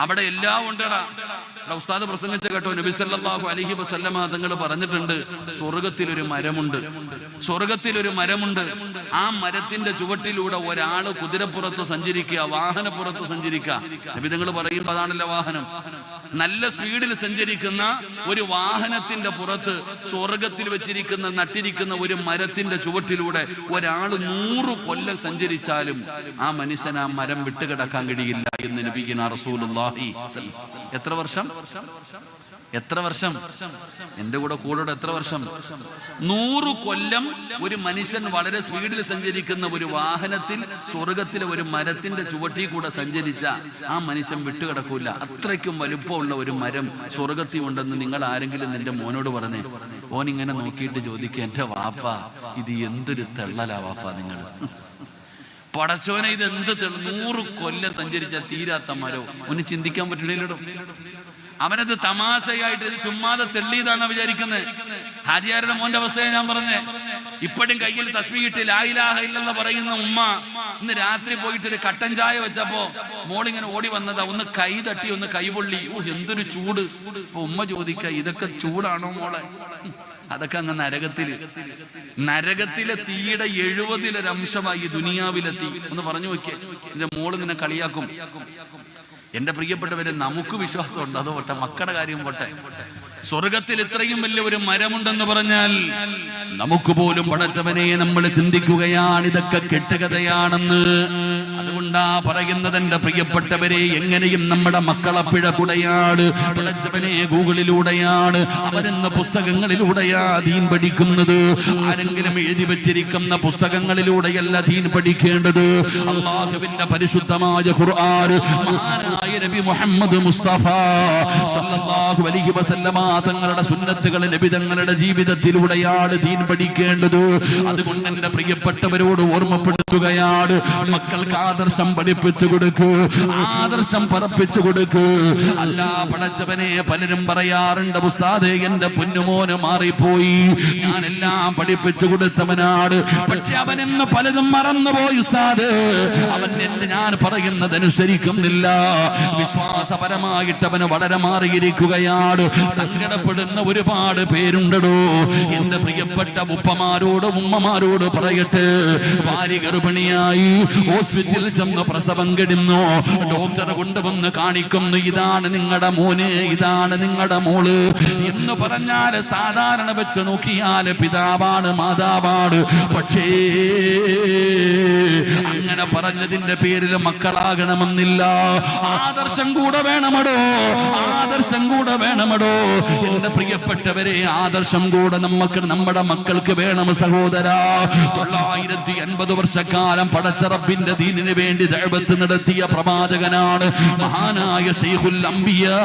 അവിടെ എല്ലാം ഉണ്ടെടാ. ഉസ്താദ് പ്രസംഗിച്ച കേട്ടോ, നബി സല്ലല്ലാഹു അലൈഹി വസല്ലമ തങ്ങൾ പറഞ്ഞിട്ടുണ്ട്, സ്വർഗത്തിലൊരു മരമുണ്ട്, സ്വർഗത്തിലൊരു മരമുണ്ട്. ആ മരത്തിന്റെ ചുവട്ടിലൂടെ ഒരാള് കുതിരപ്പുറത്ത് സഞ്ചരിക്കുക, വാഹനപ്പുറത്ത് സഞ്ചരിക്കുക. നബി തങ്ങൾ പറയുമ്പോൾ അതാണല്ലോ വാഹനം. നല്ല സ്പീഡിൽ സഞ്ചരിക്കുന്ന ഒരു വാഹനത്തിന്റെ പുറത്ത് സ്വർഗത്തിൽ വെച്ചിരിക്കുന്ന നട്ടിരിക്കുന്ന ഒരു മരത്തിന്റെ ചുവട്ടിലൂടെ ഒരാൾ 100 കൊല്ലം സഞ്ചരിച്ചാലും ആ മനുഷ്യൻ ആ മരം വിട്ടുകിടക്കാൻ കഴിയില്ല എന്ന് നബിയുനാ റസൂലുള്ളാഹി. എത്ര വർഷം? എത്ര വർഷം? എന്റെ കൂടെ എത്ര വർഷം? 100 കൊല്ലം ഒരു മനുഷ്യൻ വളരെ സ്പീഡിൽ സഞ്ചരിക്കുന്ന ഒരു വാഹനത്തിൽ സ്വർഗത്തിലെ ഒരു മരത്തിന്റെ ചുവട്ടിൽ കൂടെ സഞ്ചരിച്ച ആ മനുഷ്യൻ വിട്ടുകിടക്കൂല. അത്രയ്ക്കും വലുപ്പമുള്ള ഒരു മരം സ്വർഗത്തിൽ ഉണ്ടെന്ന് നിങ്ങൾ ആരെങ്കിലും നിന്റെ മോനോട് പറഞ്ഞേ. ഓൻ ഇങ്ങനെ നോക്കിയിട്ട് ചോദിക്കുക, എന്റെ വാപ്പ ഇത് എന്തൊരു തെള്ളലാ വാപ്പ നിങ്ങൾ. പടച്ചോനെ ഇത് എന്ത് 100 കൊല്ലം സഞ്ചരിച്ച തീരാത്ത മരോ. ഒന്ന് ചിന്തിക്കാൻ പറ്റില്ലല്ലോ. അവനത് തമാശയായിട്ട് ഇത് ചുമ്മാതെ തെള്ളിയതാന്നാ വിചാരിക്കുന്നത്. ഹാജിയാരുടെ മോന്റെ അവസ്ഥയെ ഞാൻ പറഞ്ഞേ. ഇപ്പോഴും കയ്യിൽ തസ്ബീഹ് ഇട്ട് ലാ ഇലാഹ ഇല്ലല്ലാഹ് പറയുന്ന ഉമ്മ ഇന്ന് രാത്രി പോയിട്ട് ഒരു കട്ടൻ ചായ വെച്ചപ്പോ മോളിങ്ങനെ ഓടി വന്നതാ. ഒന്ന് കൈ തട്ടി, ഒന്ന് കൈപൊള്ളി. ഓ എന്തൊരു ചൂട്. അപ്പൊ ഉമ്മ ചോദിക്ക, ഇതൊക്കെ ചൂടാണോ മോളെ? അതൊക്കെ അങ്ങ് നരകത്തിലെ തീയുടെ 70% ദുനിയാവിലെത്തി. ഒന്ന് പറഞ്ഞു നോക്കിയേ. എന്റെ മോള് ഇങ്ങനെ കളിയാക്കും. എന്റെ പ്രിയപ്പെട്ടവരെ, നമുക്ക് വിശ്വാസമുണ്ട്. അത് പോട്ടെ, മക്കളുടെ കാര്യം പോട്ടെ. സ്വർഗത്തിൽ ഇത്രയും വലിയ ഒരു മരമുണ്ടെന്ന് പറഞ്ഞാൽ നമുക്ക് പോലും പടച്ചവനെ നമ്മൾ ചിന്തിക്കുകയാണ് ഇതൊക്കെ കെട്ടുകഥയാണെന്ന്. അതുകൊണ്ടാ പറയുന്നത് എന്റെ പ്രിയപ്പെട്ടവരെ, എങ്ങനെയും നമ്മുടെ മക്കളെ പിഴകുടയാണ് പടച്ചവനെ. ഗൂഗിളിലൂടെയാണ്, അവരെന്ന പുസ്തകങ്ങളിലൂടെയാ ദീൻ പഠിക്കുന്നത്. ആരെങ്കിലും എഴുതി വെച്ചിരിക്കുന്ന പുസ്തകങ്ങളിലൂടെയല്ല ദീൻ പഠിക്കേണ്ടത്. അല്ലാഹുവിന്റെ പരിശുദ്ധമായ ഖുർആൻ, മഹാനായ നബി മുഹമ്മദ് മുസ്തഫ സല്ലല്ലാഹു അലൈഹി വസല്ലമ തങ്ങളുടെ സുന്നത്തുകൾ നബി തങ്ങളുടെ ജീവിതത്തിലൂടെയാണ് ദീൻ പഠിക്കേണ്ടത്. അതുകൊണ്ട് എന്റെ പ്രിയപ്പെട്ടവരോട് ഓർമ്മപ്പെടുത്തുകയാണ്, മക്കൾക്ക് ആദർശം പഠിപ്പിച്ചു കൊടുക്കൂ, ആദർശം പറപ്പിച്ചു കൊടുക്കൂ. അല്ലാ പടച്ചവനെ, പലരും പറയാറുണ്ട്, ഉസ്താദേ എന്റെ പൊന്നുമോന് മാറിപ്പോയി, ഞാനെല്ലാം പഠിപ്പിച്ചു കൊടുത്തവനാണ്, പക്ഷെ അവനെന്ന് പലതും മറന്നുപോയി ഉസ്താദ്. അവൻ എന്നെ ഞാൻ പറയുന്നത് അനുസരിക്കുന്നില്ല. വിശ്വാസപരമായിട്ട് അവന് വളരെ മാറിയിരിക്കുകയാണ്. സങ്കടപ്പെടുന്ന ഒരുപാട് പേരുണ്ടോ. എന്റെ പ്രിയപ്പെട്ട ഉപ്പമാരോട് ഉമ്മമാരോട് പറയട്ടെ, ഭാര്യ ഗർഭിണിയായി ഹോസ്പിറ്റലിൽ ചെന്ന് പ്രസവം കിടന്നു, ഡോക്ടറെ കൊണ്ടുവന്ന് കാണിക്കുന്നു, ഇതാണ് നിങ്ങളുടെ മോന്, ഇതാണ് നിങ്ങളുടെ മോള് എന്ന് പറഞ്ഞാൽ സാധാരണ വെച്ച് നോക്കിയാൽ പിതാവാണ്, മാതാവാണ്. പക്ഷേ അങ്ങനെ പറഞ്ഞതിന്റെ പേരിൽ മക്കളാകണമെന്നില്ല. ആദർശം കൂടെ വേണമടോ, ആദർശം കൂടെ വേണമടോ. എന്റെ പ്രിയപ്പെട്ടവരെ, ആദർശം കൂടെ നമ്മുടെ മക്കൾക്ക് വേണം സഹോദരാ. 950 വർഷക്കാലം പടച്ച റബ്ബിന്റെ ദീനിന് വേണ്ടി ദഅവത്ത് നടത്തിയ പ്രവാചകനാണ് മഹാനായ ശൈഖുൽ അംബിയാ,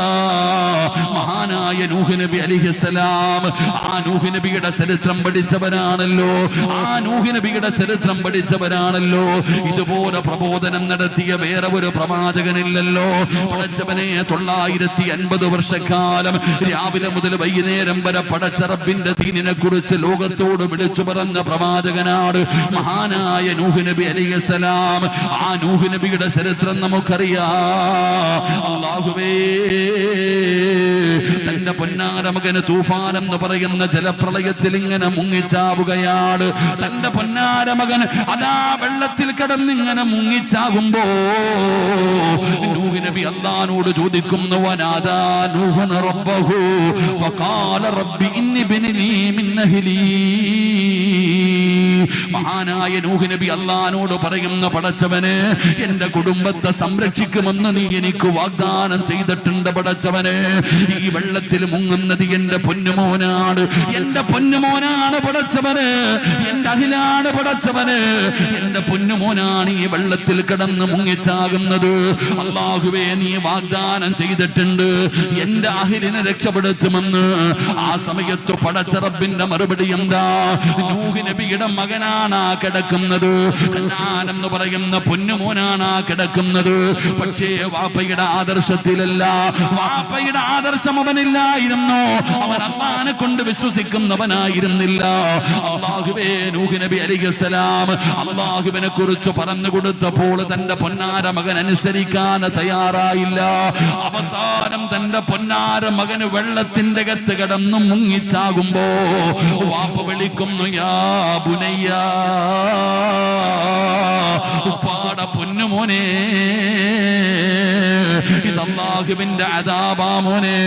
മഹാനായ നൂഹ് നബി അലൈഹിസ്സലാം. ആ നൂഹ് നബിയുടെ ചരിത്രം പഠിച്ചവരാണല്ലോ, ആ നൂഹ് നബിയുടെ ചരിത്രം പഠിച്ചവരാണല്ലോ. ഇതുപോലെ പ്രബോധനം നടത്തിയ വേറെ ഒരു പ്രവാചകനില്ലല്ലോ. പടച്ചവനെ, 950 വർഷക്കാലം രാവിലെ മുതൽ വൈകുന്നേരം വരെ പടച്ച റബ്ബിന്റെ ദീനിനെ കുറിച്ച് ലോകത്തോട് വിളിച്ചു പറഞ്ഞ പ്രവാചകനാണ് മഹാനായ നൂഹ് നബി അലൈഹിസ്സലാം. ആ നൂഹ് നബിയുടെ ചരിത്രം നമുക്കറിയാം. അല്ലാഹുവേ, തന്റെ പൊന്നാര മകന് തൂഫാൻ എന്ന് പറയുന്ന ജലപ്രളയത്തിൽ ഇങ്ങനെ മുങ്ങിച്ചാവുകയാണ്. തന്റെ പൊന്നാര മകൻ അതാ വെള്ളത്തിൽ കിടന്നിങ്ങനെ മുങ്ങിച്ചാകുമ്പോ നൂഹ് നബി അല്ലാഹുവോട് ചോദിക്കുന്നു, വനാദാ നൂഹൻ റബ്ബഹു ഫഖാല റബ്ബി ഇന്നി ബിനി മിൻ അഹ്ലി മഹാനായ നൂഹ് നബി അല്ലാഹുവോട് പറയുന്ന പടച്ചവനെ എന്റെ കുടുംബത്തെ സംരക്ഷിക്കുമെന്ന് നീ എനിക്ക് വാഗ്ദാനം ചെയ്തിട്ടുണ്ട് പടച്ചവനെ. ഈ വെള്ളത്തിൽ മുങ്ങുന്നത് എന്റെ പൊന്നുമോനാണ്, എന്റെ പൊന്നുമോനാണ് പടച്ചവന്, എന്റെ അഹിലാണ് പടച്ചവന്, എന്റെ പൊന്നുമോനാണ് ഈ വെള്ളത്തിൽ കിടന്ന് മുങ്ങിച്ചാകുന്നത്. അല്ലാഹുവേ നീ വാഗ്ദാനം ചെയ്തിട്ടുണ്ട് എന്റെ അഹിലിനെ രക്ഷപ്പെടുത്തുമെന്ന്. ആ സമയത്ത് പടച്ച റബ്ബിന്റെ മറുപടി എന്താ? നൂഹ് നബിയുടെ മകനാണ് കിടക്കുന്നത്, കനാൻ എന്ന് പറയുന്ന പൊന്നുമോനാണ് കിടക്കുന്നത്. പക്ഷേ വാപ്പയുടെ ആദർശത്തിലല്ല, വാപ്പയുടെ ആദർശം അവനില്ലായിരുന്നു, അവൻ അല്ലാഹുവിനെ കൊണ്ട് വിശ്വസിക്കുന്നവനായിരുന്നില്ല. അല്ലാഹുവേ നൂഹ് നബി അലൈഹിസ്സലാം അല്ലാഹുവിനെ കുറിച്ച് പറഞ്ഞു കൊടുത്തപ്പോൾ തന്റെ പൊന്നാര മകൻ അനുസരിക്കാൻ തയ്യാറായില്ല. അവസാനം തന്റെ പൊന്നാര മകന് വെള്ളത്തിന്റെ അകത്ത് കിടന്ന് മുങ്ങിച്ചാകുമ്പോ വാപ്പ വിളിക്കുന്നു, യാ ബുനയ്യ, ഉപ്പാട പൊന്നുമോനെ, ഇത് അല്ലാഹുവിന്റെ അദാബാ മോനെ.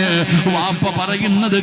വാപ്പ പറയുന്നത്